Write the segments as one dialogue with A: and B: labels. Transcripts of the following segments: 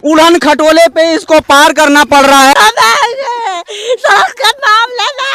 A: उड़न खटोले पे इसको पार करना पड़ रहा है।
B: सड़क का नाम लेना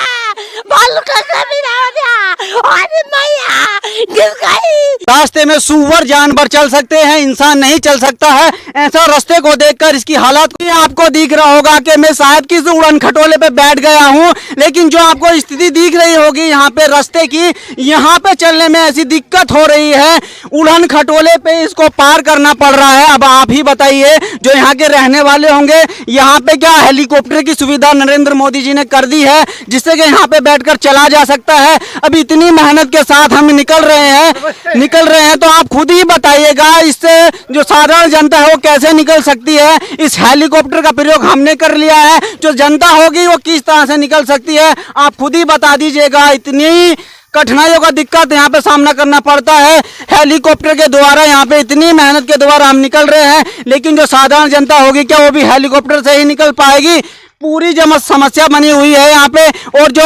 B: बालू का कमी ना हो गया और मैया गिर गई।
A: रास्ते में सुअर जानवर चल सकते हैं, इंसान नहीं चल सकता है। ऐसा रास्ते को देखकर इसकी हालत आपको दिख रहा होगा कि मैं शायद किस उड़न खटोले पे बैठ गया हूँ, लेकिन जो आपको स्थिति दिख रही होगी यहाँ पे रास्ते की, यहाँ पे चलने में ऐसी दिक्कत हो रही है। उड़न खटोले पे इसको पार करना पड़ रहा है। अब आप ही बताइए जो यहाँ के रहने वाले होंगे, यहाँ पे क्या हेलीकॉप्टर की सुविधा नरेंद्र मोदी जी ने कर दी है जिससे कि यहाँ पे बैठकर चला जा सकता है। अब इतनी मेहनत के साथ हम निकल रहे हैं तो आप खुद ही बताइएगा इससे जो साधारण जनता है वो कैसे निकल सकती है। इस हेलीकॉप्टर का प्रयोग हमने कर लिया है, जो जनता होगी वो किस तरह से निकल सकती है आप खुद ही बता दीजिएगा। इतनी कठिनाइयों का दिक्कत यहाँ पे सामना करना पड़ता है हेलीकॉप्टर के द्वारा। यहाँ पे इतनी मेहनत के द्वारा हम निकल रहे हैं, लेकिन जो साधारण जनता होगी क्या वो भी हेलीकॉप्टर से ही निकल पाएगी? पूरी जमा समस्या बनी हुई है यहाँ पे। और जो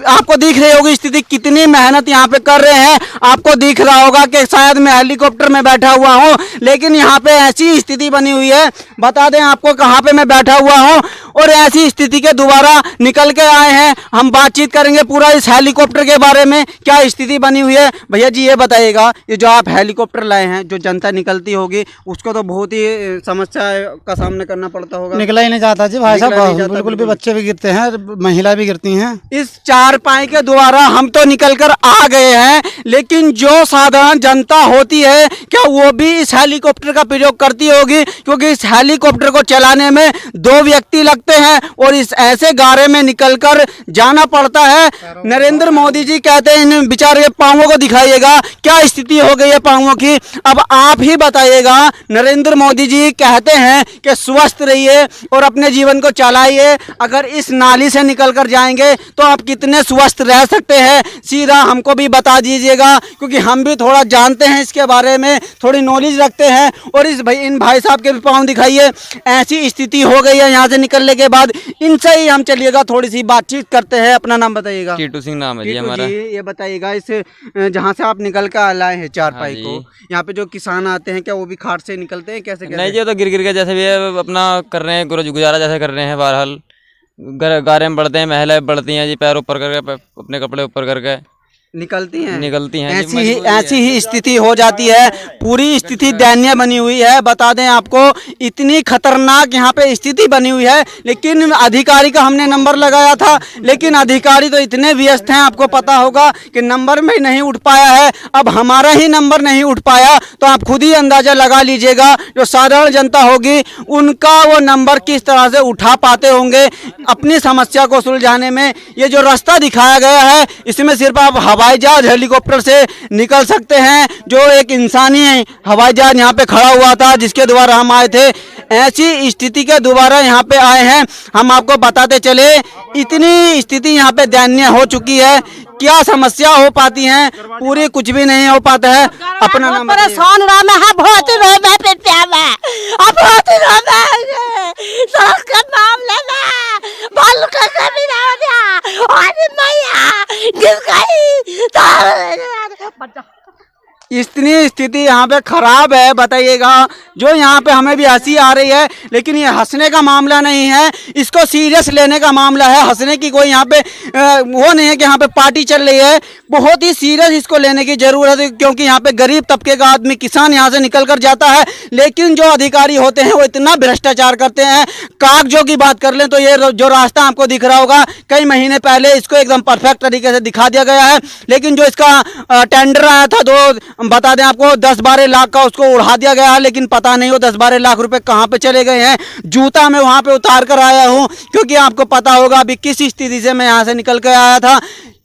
A: आपको दिख रही होगी स्थिति, कितनी मेहनत यहाँ पे कर रहे हैं। आपको दिख रहा होगा कि शायद मैं हेलीकॉप्टर में बैठा हुआ हूँ, लेकिन यहाँ पे ऐसी स्थिति बनी हुई है। बता दें आपको कहाँ पे मैं बैठा हुआ हूँ और ऐसी स्थिति के दोबारा निकल के आए हैं। हम बातचीत करेंगे पूरा इस हेलीकॉप्टर के बारे में, क्या स्थिति बनी हुई है। भैया जी ये बताइएगा, ये जो आप हेलीकॉप्टर लाए हैं, जो जनता निकलती होगी उसको तो बहुत ही समस्या का सामना करना पड़ता होगा।
C: निकला ही नहीं जाता जी भाई साहब, बिल्कुल भी। बच्चे भी गिरते हैं, महिला भी गिरती हैं।
A: इस चारपाई के द्वारा हम तो निकल कर आ गए हैं, लेकिन जो साधारण जनता होती है क्या वो भी इस हेलीकॉप्टर का प्रयोग करती होगी? क्योंकि इस हेलीकॉप्टर को चलाने में 2 व्यक्ति लगते हैं और इस ऐसे गारे में निकलकर जाना पड़ता है। नरेंद्र मोदी जी कहते हैं इन बेचारे पांवों को दिखाइएगा, क्या स्थिति हो गई है पांवों की। अब आप ही बताइएगा। नरेंद्र मोदी जी कहते हैं कि स्वस्थ रहिए और अपने जीवन को चलाइए। अगर इस नाली से निकल कर जाएंगे तो आप कितने स्वस्थ रह सकते हैं, सीधा हमको भी बता दीजिएगा, क्योंकि हम भी थोड़ा जानते हैं इसके बारे में, थोड़ी नॉलेज रखते हैं। और इन भाई साहब के भी पाँव दिखाइए, ऐसी स्थिति हो गई है यहाँ से निकलने के बाद। इनसे ही हम चलिएगा थोड़ी सी बातचीत करते हैं। अपना नाम बताइएगा।
D: कीटू सिंह नाम है जी हमारा।
A: ये बताइएगा, इस जहाँ से आप निकल कर लाए हैं चारपाई को, यहाँ पे जो किसान आते हैं क्या वो भी खाट से निकलते हैं? कैसे
D: नहीं जी, तो गिर के जैसे भी है अपना कर रहे हैं, गुजारा जैसे कर रहे हैं। बहरहाल गारे में बढ़ते हैं, महिलाएं बढ़ती हैं जी, पैर ऊपर करके, अपने कपड़े ऊपर करके निकलती हैं।
A: ऐसी ही स्थिति हो जाती है। पूरी स्थिति दयनीय बनी हुई है। बता दें आपको, इतनी खतरनाक यहाँ पे स्थिति बनी हुई है। लेकिन अधिकारी का हमने नंबर लगाया था, लेकिन अधिकारी तो इतने व्यस्त हैं, आपको पता होगा कि नंबर में नहीं उठ पाया है। अब हमारा ही नंबर नहीं उठ पाया तो आप खुद ही अंदाजा लगा लीजिएगा जो साधारण जनता होगी उनका वो नंबर किस तरह से उठा पाते होंगे अपनी समस्या को सुलझाने में। ये जो रास्ता दिखाया गया है इसमें सिर्फ आप हवाई जहाज हेलीकॉप्टर से निकल सकते हैं। जो एक इंसानी हवाई जहाज यहाँ पे खड़ा हुआ था जिसके द्वारा हम आए थे, ऐसी स्थिति के दोबारा यहाँ पे आए हैं। हम आपको बताते चले, इतनी स्थिति यहाँ पे दयनीय हो चुकी है। क्या समस्या हो पाती है, पूरी कुछ भी नहीं हो पाता है। अपना नाम
B: परेशान रहा मैं, बहुत रोना पिटा मैं, अब बहुत रोना। सड़क का नाम लेना बालू का कमी ना हो गया और मैया गिर गई।
A: इतनी स्थिति यहाँ पे खराब है, बताइएगा। जो यहाँ पे हमें भी हंसी आ रही है, लेकिन ये हंसने का मामला नहीं है, इसको सीरियस लेने का मामला है। हंसने की कोई यहाँ पे वो नहीं है कि यहाँ पे पार्टी चल रही है। बहुत ही सीरियस इसको लेने की ज़रूरत है, क्योंकि यहाँ पे गरीब तबके का आदमी, किसान यहाँ से निकल कर जाता है। लेकिन जो अधिकारी होते हैं वो इतना भ्रष्टाचार करते हैं। कागजों की बात कर लें तो ये जो रास्ता आपको दिख रहा होगा, कई महीने पहले इसको एकदम परफेक्ट तरीके से दिखा दिया गया है, लेकिन जो इसका टेंडर आया था बता दें आपको 10-12 लाख का, उसको उड़ा दिया गया है। लेकिन पता नहीं वो 10-12 लाख रुपए कहाँ पे चले गए हैं। जूता मैं वहाँ पे उतार कर आया हूँ, क्योंकि आपको पता होगा अभी किस स्थिति से मैं यहाँ से निकल कर आया था।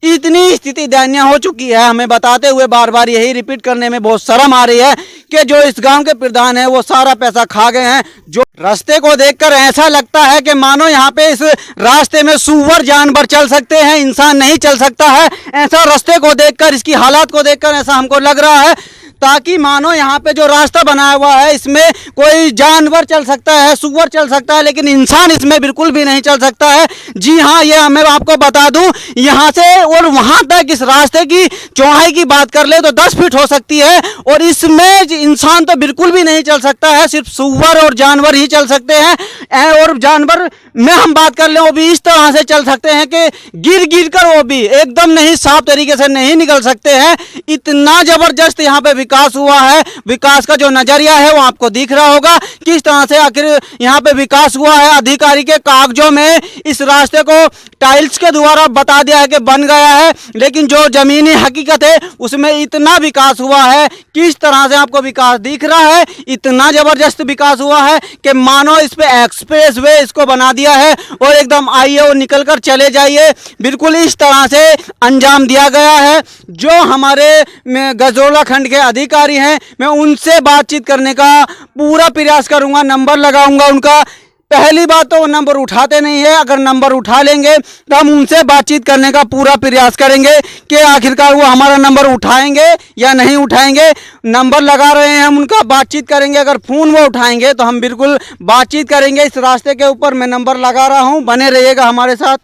A: इतनी स्थिति दयनीय हो चुकी है। हमें बताते हुए बार बार यही रिपीट करने में बहुत शर्म आ रही है कि जो इस गांव के प्रधान है वो सारा पैसा खा गए हैं। जो रास्ते को देखकर ऐसा लगता है कि मानो यहाँ पे इस रास्ते में सुअर जानवर चल सकते हैं, इंसान नहीं चल सकता है। ऐसा रास्ते को देखकर, इसकी हालात को देखकर ऐसा हमको लग रहा है। ताकि मानो यहाँ पे जो रास्ता बनाया हुआ है इसमें कोई जानवर चल सकता है, सुअर चल सकता है, लेकिन इंसान इसमें बिल्कुल भी नहीं चल सकता है। जी हाँ, ये मैं आपको बता दूं, यहाँ से और वहाँ तक इस रास्ते की चौड़ाई की बात कर ले तो 10 फीट हो सकती है, और इसमें इंसान तो बिल्कुल भी नहीं चल सकता है, सिर्फ सुअर और जानवर ही चल सकते हैं। और जानवर में हम बात कर ले वो भी इस तरह से चल सकते हैं कि गिर गिर कर वो भी एकदम नहीं साफ तरीके से नहीं निकल सकते हैं। इतना जबरदस्त यहाँ पे विकास हुआ है। विकास का जो नजरिया है वो आपको दिख रहा होगा किस तरह से आखिर यहाँ पे विकास हुआ है। अधिकारी के कागजों में इस रास्ते को टाइल्स के द्वारा बता दिया है कि बन गया है, लेकिन जो जमीनी हकीकत है उसमें इतना विकास हुआ है, किस तरह से आपको विकास दिख रहा है, इतना जबरदस्त विकास हुआ है कि मानो इस पे एक्सप्रेस वे इसको बना दिया है और एकदम आइए और निकल कर चले जाइए, बिल्कुल इस तरह से अंजाम दिया गया है। जो हमारे गजोला खंड के अधिकारी हैं मैं उनसे बातचीत करने का पूरा प्रयास करूंगा, नंबर लगाऊंगा उनका। पहली बात तो वो नंबर उठाते नहीं है, अगर नंबर उठा लेंगे तो हम उनसे बातचीत करने का पूरा प्रयास करेंगे कि आखिरकार वो हमारा नंबर उठाएंगे या नहीं उठाएंगे। नंबर लगा रहे हैं हम उनका, बातचीत करेंगे, अगर फ़ोन वो उठाएंगे तो हम बिल्कुल बातचीत करेंगे। इस रास्ते के ऊपर मैं नंबर लगा रहा हूँ, बने रहिएगा हमारे साथ।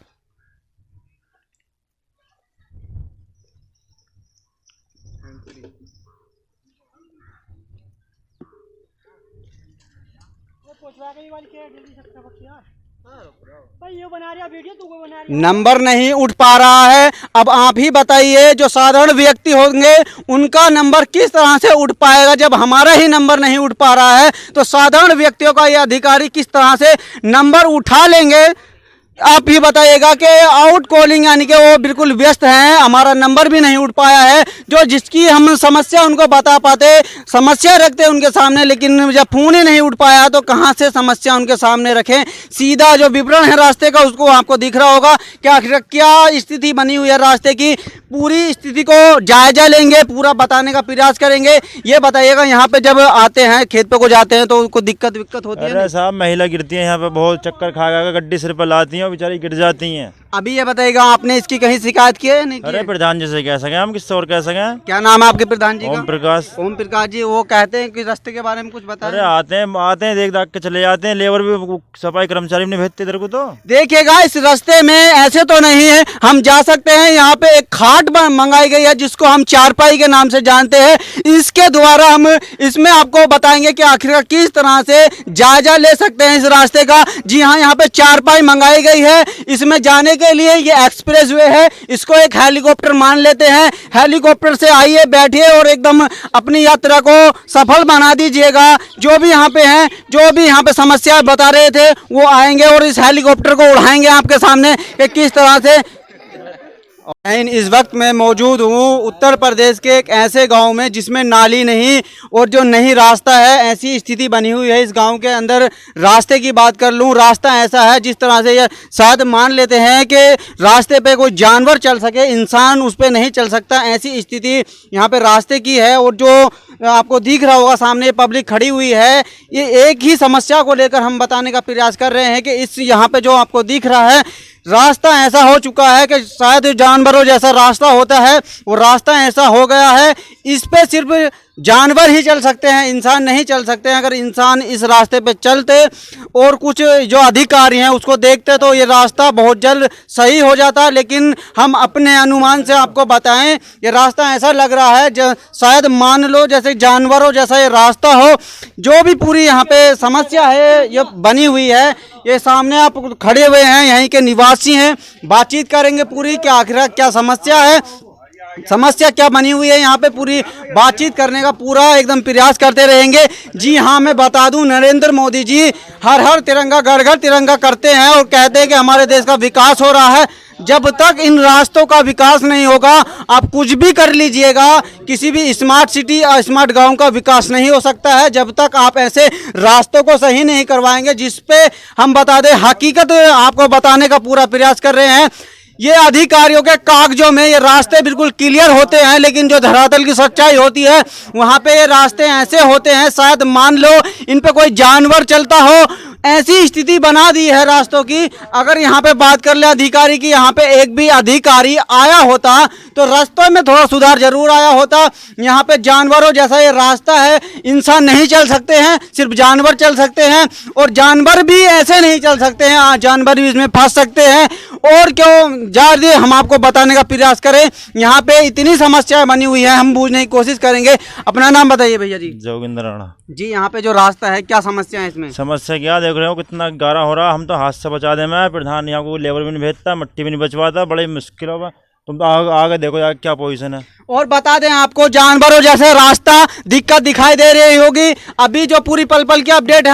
A: नंबर नहीं उठ पा रहा है। अब आप ही बताइए, जो साधारण व्यक्ति होंगे उनका नंबर किस तरह से उठ पाएगा। जब हमारा ही नंबर नहीं उठ पा रहा है तो साधारण व्यक्तियों का ये अधिकारी किस तरह से नंबर उठा लेंगे। आप ही बताइएगा कि आउट कॉलिंग यानी कि वो बिल्कुल व्यस्त हैं, हमारा नंबर भी नहीं उठ पाया है। जो जिसकी हम समस्या उनको बता पाते, समस्या रखते उनके सामने, लेकिन जब फ़ोन ही नहीं उठ पाया तो कहाँ से समस्या उनके सामने रखें। सीधा जो विवरण है रास्ते का उसको आपको दिख रहा होगा कि आखिर क्या स्थिति बनी हुई है रास्ते की। पूरी स्थिति को जायजा लेंगे, पूरा बताने का प्रयास करेंगे। ये बताइएगा, यहाँ पे जब आते हैं खेत पे को जाते हैं तो उनको दिक्कत होती है?
E: अरे साहब, महिला गिरती है यहाँ पे, बहुत चक्कर खा खा गड्डी सिर पर लाती हैं और बेचारी गिर जाती हैं।
A: अभी ये बताइएगा, आपने इसकी कहीं शिकायत की है नहीं?
E: अरे प्रधान जी से कह सके, हम किससे और कह सके?
A: क्या नाम है आपके प्रधान जी का?
E: ओम प्रकाश।
A: ओम प्रकाश जी, वो कहते हैं कि रास्ते के बारे में कुछ बताएं।
E: अरे आते हैं देख दाख के चले जाते हैं, लेबर भी सफाई कर्मचारी भी नहीं भेजते इधर को। तो देखिएगा,
A: इस रास्ते में ऐसे तो नहीं है, हम जा सकते हैं। यहाँ पे एक खाट मंगाई गई है जिसको हम चारपाई के नाम से जानते हैं। इसके द्वारा हम इसमें आपको बताएंगे कि आखिर किस तरह से जायजा ले सकते हैं इस रास्ते का। जी हाँ, यहाँ पे चारपाई मंगाई गई है। इसमें जाने के लिए ये एक्सप्रेस वे है, इसको एक हेलीकॉप्टर मान लेते हैं। हेलीकॉप्टर से आइए, बैठिए और एकदम अपनी यात्रा को सफल बना दीजिएगा। जो भी यहाँ पे हैं, जो भी यहाँ पे समस्या बता रहे थे वो आएंगे और इस हेलीकॉप्टर को उड़ाएंगे आपके सामने कि किस तरह से। इस वक्त मैं मौजूद हूँ उत्तर प्रदेश के एक ऐसे गांव में जिसमें नाली नहीं और जो नहीं रास्ता है, ऐसी स्थिति बनी हुई है इस गांव के अंदर। रास्ते की बात कर लूँ, रास्ता ऐसा है जिस तरह से ये शायद मान लेते हैं कि रास्ते पे कोई जानवर चल सके, इंसान उस पर नहीं चल सकता, ऐसी स्थिति यहाँ पे रास्ते की है। और जो आपको दिख रहा होगा सामने पब्लिक खड़ी हुई है, ये एक ही समस्या को लेकर हम बताने का प्रयास कर रहे हैं कि इस यहाँ पे जो आपको दिख रहा है रास्ता ऐसा हो चुका है कि शायद जानवरों जैसा रास्ता होता है वो रास्ता ऐसा हो गया है। इस पे सिर्फ जानवर ही चल सकते हैं, इंसान नहीं चल सकते हैं। अगर इंसान इस रास्ते पे चलते और कुछ जो अधिकारी हैं उसको देखते तो ये रास्ता बहुत जल्द सही हो जाता। लेकिन हम अपने अनुमान से आपको बताएं, ये रास्ता ऐसा लग रहा है शायद मान लो जैसे जानवरों जैसा ये रास्ता हो। जो भी पूरी यहाँ पे समस्या है ये बनी हुई है, ये सामने आप खड़े हुए हैं, यहीं के निवासी हैं, बातचीत करेंगे पूरी कि आखिर क्या समस्या है, समस्या क्या बनी हुई है। यहाँ पे पूरी बातचीत करने का पूरा एकदम प्रयास करते रहेंगे। जी हाँ, मैं बता दूं, नरेंद्र मोदी जी हर हर तिरंगा घर घर तिरंगा करते हैं और कहते हैं कि हमारे देश का विकास हो रहा है। जब तक इन रास्तों का विकास नहीं होगा, आप कुछ भी कर लीजिएगा, किसी भी स्मार्ट सिटी और स्मार्ट गांव का विकास नहीं हो सकता है जब तक आप ऐसे रास्तों को सही नहीं करवाएंगे। जिस पे हम बता दें, हकीकत आपको बताने का पूरा प्रयास कर रहे हैं। ये अधिकारियों के कागजों में ये रास्ते बिल्कुल क्लियर होते हैं, लेकिन जो धरातल की सच्चाई होती है वहाँ पे ये रास्ते ऐसे होते हैं शायद मान लो इन पे कोई जानवर चलता हो, ऐसी स्थिति बना दी है रास्तों की। अगर यहाँ पे बात कर ले अधिकारी की, यहाँ पे एक भी अधिकारी आया होता तो रास्तों में थोड़ा सुधार जरूर आया होता। यहाँ पे जानवरों जैसा ये रास्ता है, इंसान नहीं चल सकते हैं, सिर्फ जानवर चल सकते हैं, और जानवर भी ऐसे नहीं चल सकते हैं, जानवर भी इसमें फंस सकते हैं। और क्यों ज़्यादा हम आपको बताने का प्रयास करें, यहाँ पे इतनी समस्याएं बनी हुई है, हम बूझने की कोशिश करेंगे। अपना नाम बताइए भैया जी।
E: जोगिंदर राणा
A: जी, यहाँ पे जो रास्ता है क्या समस्या है इसमें?
E: समस्या क्या देख रहे हो, कितना गारा हो रहा, हम तो हाथ से बचा दे। मैं प्रधान यहाँ को लेबर भी नहीं भेजता, मिट्टी भी नहीं बचवाता, बड़ी मुश्किल होगा। तुम तो आगे देखो यार क्या पोजीशन है।
A: और बता दें आपको, जानवरों जैसे रास्ता दिक्कत दिखाई दे रही होगी। अभी जो पूरी पल पल की अपडेट है